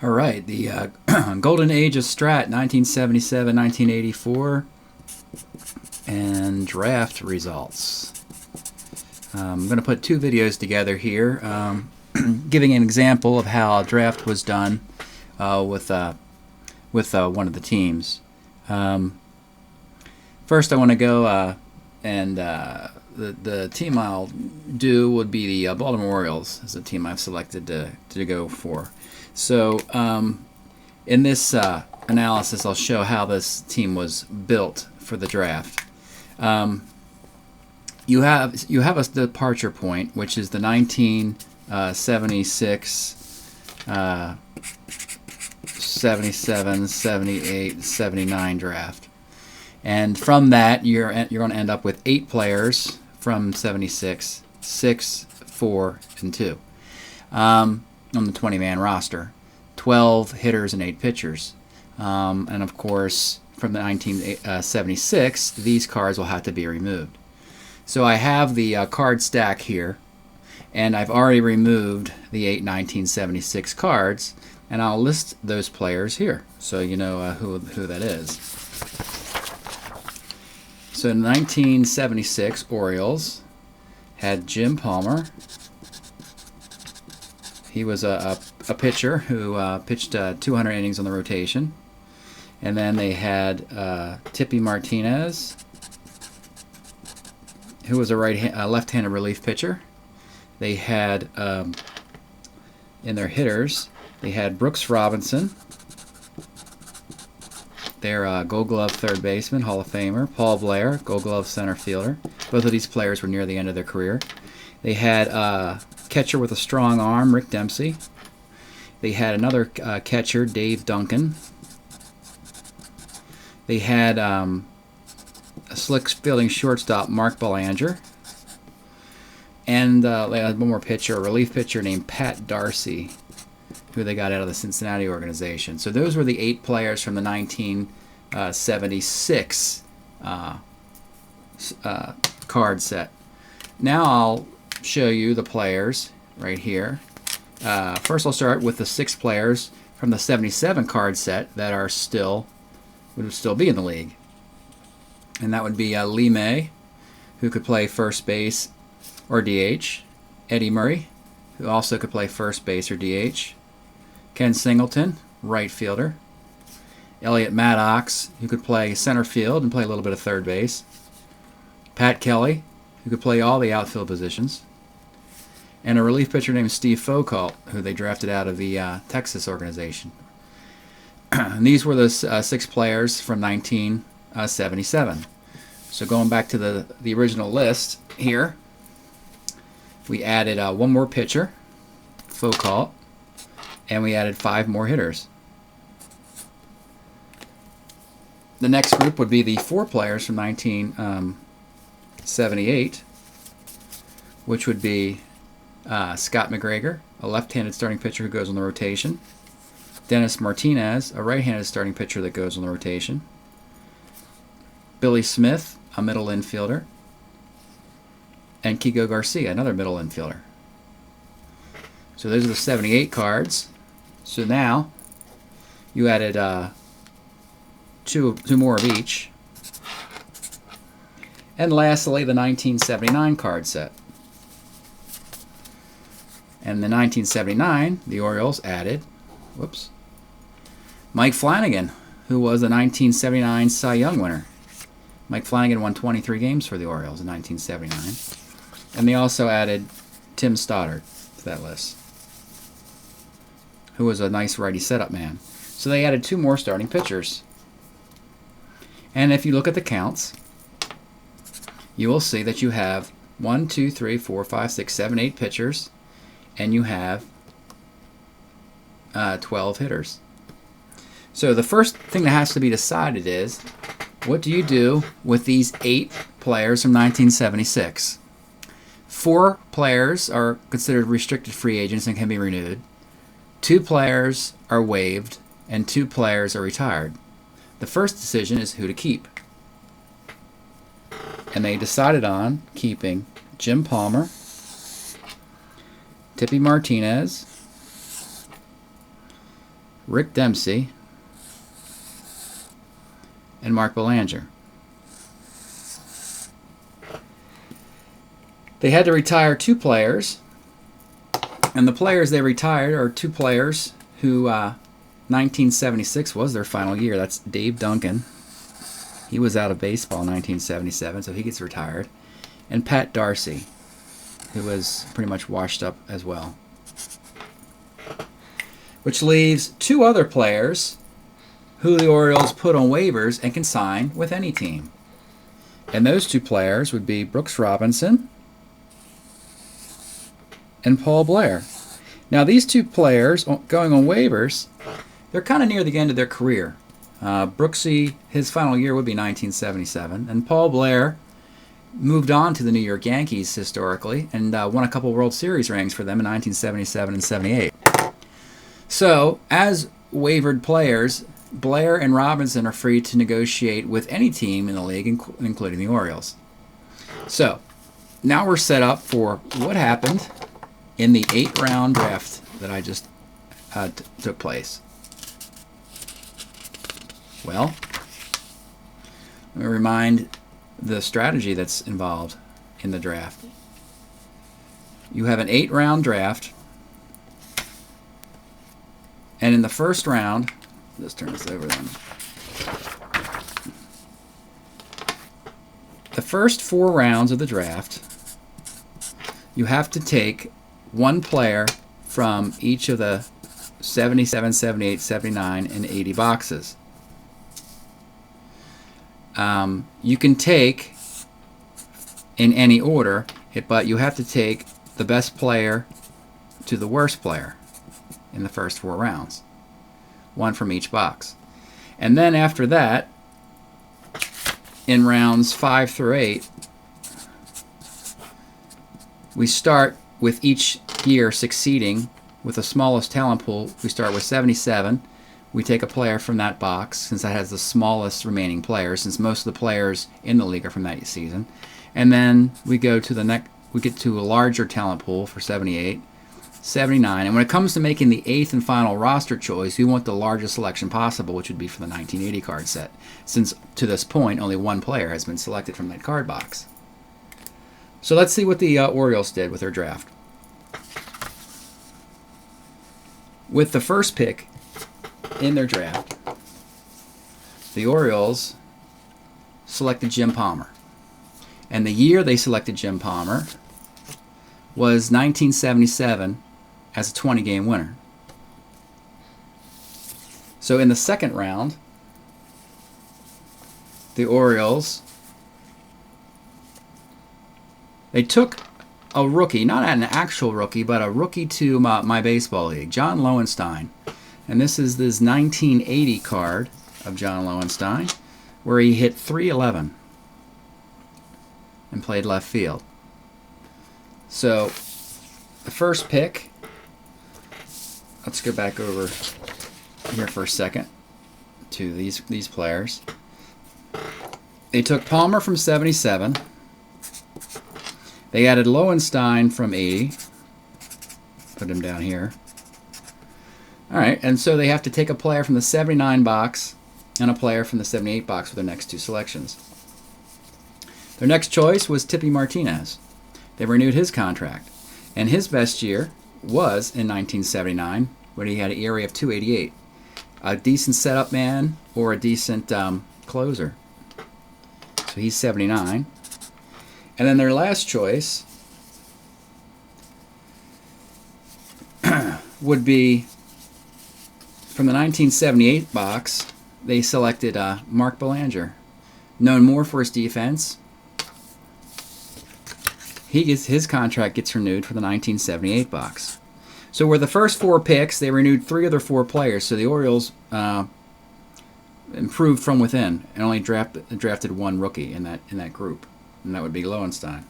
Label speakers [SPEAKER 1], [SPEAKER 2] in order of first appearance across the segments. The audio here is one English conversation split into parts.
[SPEAKER 1] All right, the Golden Age of Strat, 1977, 1984, and draft results. I'm going to put two videos together here, giving an example of how a draft was done with one of the teams. First, I want to go and the team I'll do would be the Baltimore Orioles, as the team I've selected to go for. So in this analysis, I'll show how this team was built for the draft. You have a departure point, which is the 1976, 77, 78, 79 draft. And from that, you're going to end up with 8 players from 76, 6, 4, and 2 on the 20-man roster. 12 hitters and 8 pitchers. And of course, from the 1976, these cards will have to be removed. So I have the card stack here, and I've already removed the 8 1976 cards, and I'll list those players here so you know who that is. So in 1976, Orioles had Jim Palmer. He was a pitcher who pitched 200 innings on the rotation. And then they had Tippy Martinez, who was a left-handed relief pitcher. They had, in their hitters, they had Brooks Robinson, their Gold Glove third baseman, Hall of Famer. Paul Blair, Gold Glove center fielder. Both of these players were near the end of their career. They had catcher with a strong arm, Rick Dempsey. They had another catcher, Dave Duncan. They had a slick fielding shortstop, Mark Belanger. And they had one more pitcher, a relief pitcher named Pat Darcy, who they got out of the Cincinnati organization. So those were the 8 players from the 1976 card set. Now I'll show you the players right here. First I'll start with the 6 players from the 77 card set that would still be in the league. And that would be Lee May, who could play first base or DH. Eddie Murray, who also could play first base or DH. Ken Singleton, right fielder. Elliot Maddox, who could play center field and play a little bit of third base. Pat Kelly, who could play all the outfield positions. And a relief pitcher named Steve Foucault, who they drafted out of the Texas organization. And these were the 6 players from 1977. So going back to the original list here, we added one more pitcher, Foucault, and we added 5 more hitters. The next group would be the 4 players from 1978, which would be Scott McGregor, a left-handed starting pitcher who goes on the rotation. Dennis Martinez, a right-handed starting pitcher that goes on the rotation. Billy Smith, a middle infielder. And Kiko Garcia, another middle infielder. So those are the 78 cards. So now you added two more of each. And lastly, the 1979 card set. And in 1979, the Orioles added, Mike Flanagan, who was the 1979 Cy Young winner. Mike Flanagan won 23 games for the Orioles in 1979. And they also added Tim Stoddard to that list, who was a nice righty setup man. So they added 2 more starting pitchers. And if you look at the counts, you will see that you have 1, 2, 3, 4, 5, 6, 7, 8 pitchers, and you have 12 hitters. So the first thing that has to be decided is, what do you do with these 8 players from 1976? 4 players are considered restricted free agents and can be renewed. 2 players are waived, and 2 players are retired. The first decision is who to keep. And they decided on keeping Jim Palmer, Tippy Martinez, Rick Dempsey, and Mark Belanger. They had to retire 2 players, and the players they retired are 2 players who 1976 was their final year. That's Dave Duncan. He was out of baseball in 1977, so he gets retired. And Pat Darcy, who was pretty much washed up as well. Which leaves 2 other players who the Orioles put on waivers and can sign with any team. And those 2 players would be Brooks Robinson and Paul Blair. Now these 2 players going on waivers, they're kind of near the end of their career. Brooksy, his final year would be 1977, and Paul Blair moved on to the New York Yankees historically and won a couple World Series rings for them in 1977 and 78. So, as waivered players, Blair and Robinson are free to negotiate with any team in the league, including the Orioles. So, now we're set up for what happened in the 8-round draft that I just took place. Well, let me remind the strategy that's involved in the draft. You have an 8-round draft, and in the first round, let's turn this over then. The first 4 rounds of the draft, you have to take 1 player from each of the 77, 78, 79, and 80 boxes. You can take in any order, but you have to take the best player to the worst player in the first 4 rounds. 1 from each box. And then after that, in rounds 5 through 8, we start with each year succeeding with the smallest talent pool. We start with 77. We take a player from that box, since that has the smallest remaining players, since most of the players in the league are from that season. And then we go to the next, we get to a larger talent pool for 78, 79. And when it comes to making the 8th and final roster choice, we want the largest selection possible, which would be for the 1980 card set, since to this point only 1 player has been selected from that card box. So let's see what the Orioles did with their draft. With the first pick in their draft, the Orioles selected Jim Palmer. And the year they selected Jim Palmer was 1977 as a 20-game winner. So in the second round, the Orioles, they took a rookie, not an actual rookie, but a rookie to my baseball league, John Lowenstein. And this is this 1980 card of John Lowenstein, where he hit .311 and played left field. So the first pick, let's go back over here for a second to these players. They took Palmer from 77. They added Lowenstein from 80. Put him down here. All right, and so they have to take a player from the 79 box and a player from the 78 box for their next 2 selections. Their next choice was Tippy Martinez. They renewed his contract, and his best year was in 1979, when he had an ERA of .288. A decent setup man or a decent closer. So he's 79. And then their last choice would be from the 1978 box. They selected Mark Belanger, known more for his defense. His contract gets renewed for the 1978 box. So where the first 4 picks, they renewed 3 of their 4 players. So the Orioles improved from within and only drafted 1 rookie in that group, and that would be Lowenstein.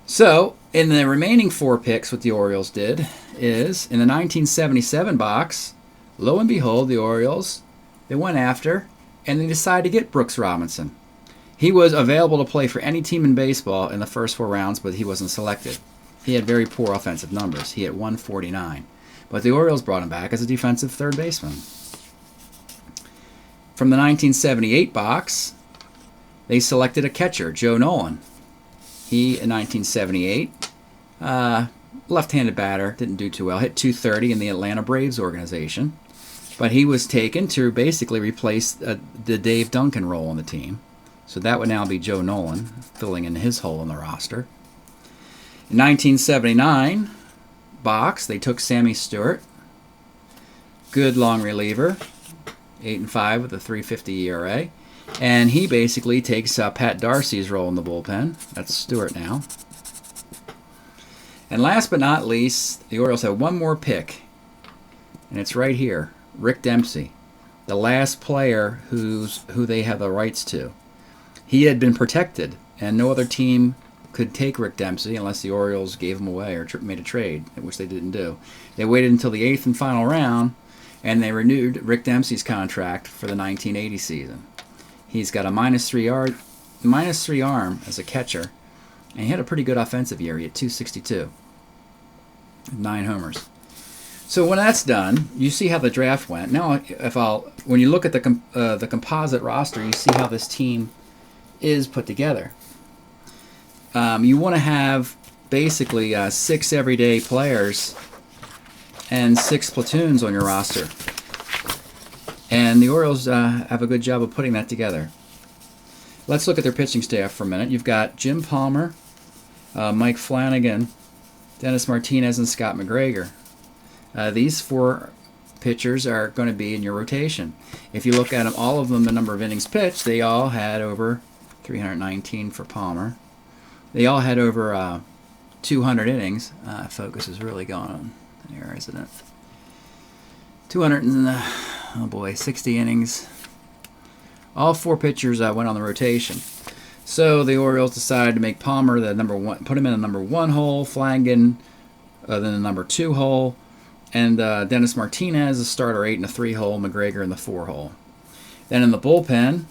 [SPEAKER 1] So in the remaining 4 picks, what the Orioles did is in the 1977 box, lo and behold, the Orioles, they went after and they decided to get Brooks Robinson. He was available to play for any team in baseball in the first 4 rounds, but he wasn't selected. He had very poor offensive numbers. He had 149. But the Orioles brought him back as a defensive third baseman. From the 1978 box, they selected a catcher, Joe Nolan. He, in 1978, left-handed batter, didn't do too well, hit .230 in the Atlanta Braves organization. But he was taken to basically replace the Dave Duncan role on the team. So that would now be Joe Nolan, filling in his hole in the roster. In 1979 box, they took Sammy Stewart. Good long reliever, 8-5 with a 3.50 ERA. And he basically takes Pat Darcy's role in the bullpen. That's Stewart now. And last but not least, the Orioles have one more pick. And it's right here, Rick Dempsey, the last player who they have the rights to. He had been protected, and no other team could take Rick Dempsey unless the Orioles gave him away or made a trade, which they didn't do. They waited until the 8th and final round, and they renewed Rick Dempsey's contract for the 1980 season. He's got a -3 arm as a catcher, and he had a pretty good offensive year. He had .262, 9 homers. So when that's done, you see how the draft went. Now, when you look at the composite roster, you see how this team is put together. You want to have basically 6 everyday players and 6 platoons on your roster. And the Orioles have a good job of putting that together. Let's look at their pitching staff for a minute. You've got Jim Palmer, Mike Flanagan, Dennis Martinez, and Scott McGregor. These 4 pitchers are going to be in your rotation. If you look at them, all of them, the number of innings pitched, they all had over 319 for Palmer. They all had over 200 innings. Focus is really going on there, isn't it? 60 innings. All 4 pitchers went on the rotation. So the Orioles decided to make Palmer the number 1, put him in the number 1 hole, Flanagan then the number 2 hole, and Dennis Martinez, the starter 8 in the 3 hole, McGregor in the 4 hole. Then in the bullpen,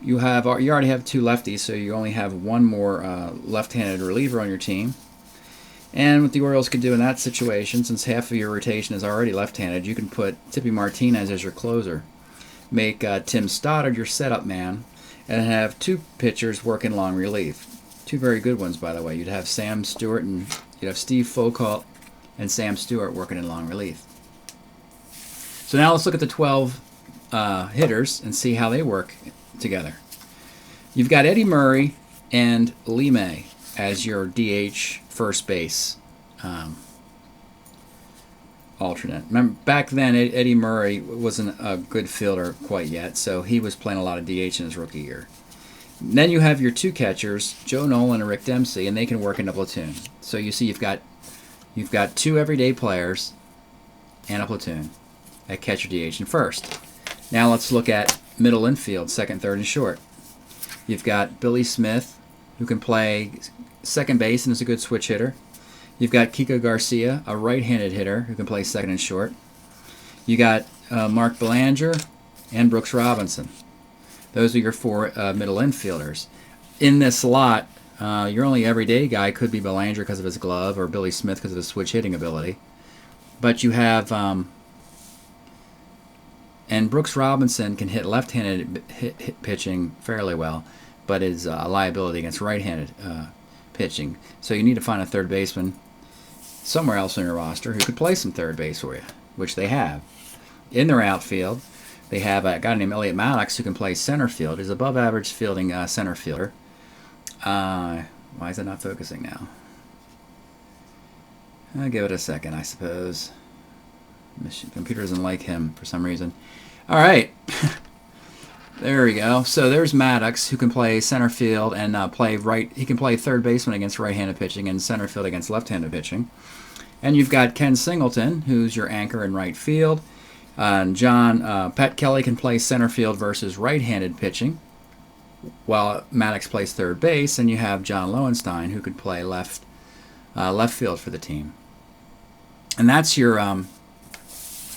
[SPEAKER 1] you already have 2 lefties, so you only have 1 more left-handed reliever on your team. And what the Orioles could do in that situation, since half of your rotation is already left-handed, you can put Tippy Martinez as your closer, make Tim Stoddard your setup man, and have 2 pitchers working long relief. 2 very good ones, by the way. You'd have Sam Stewart and you'd have Steve Foucault and Sam Stewart working in long relief. So now let's look at the 12 hitters and see how they work together. You've got Eddie Murray and Lee May as your DH first base alternate. Remember, back then Eddie Murray wasn't a good fielder quite yet, so he was playing a lot of DH in his rookie year. And then you have your 2 catchers, Joe Nolan and Rick Dempsey, and they can work in a platoon. So you see you've got 2 everyday players and a platoon at catcher, DH, and first. Now let's look at middle infield, second, third, and short. You've got Billy Smith, who can play second base and is a good switch hitter. You've got Kiko Garcia, a right-handed hitter who can play second and short. You got Mark Belanger and Brooks Robinson. Those are your 4 middle infielders. In this lot, your only everyday guy could be Belanger because of his glove or Billy Smith because of his switch hitting ability. But you have, and Brooks Robinson can hit left-handed pitching fairly well, but is a liability against right-handed pitching. So you need to find a third baseman somewhere else on your roster who could play some third base for you, which they have. In their outfield, they have a guy named Elliot Maddox who can play center field. He's above average fielding center fielder. Why is it not focusing now? I'll give it a second, I suppose. Computer doesn't like him for some reason. All right. There we go. So there's Maddox, who can play center field and play right. He can play third baseman against right-handed pitching and center field against left-handed pitching. And you've got Ken Singleton, who's your anchor in right field. And Pat Kelly can play center field versus right-handed pitching, while Maddox plays third base. And you have John Lowenstein, who could play left field for the team. And that's your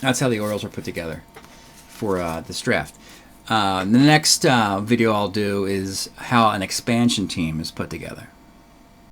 [SPEAKER 1] that's how the Orioles are put together for this draft. The next video I'll do is how an expansion team is put together.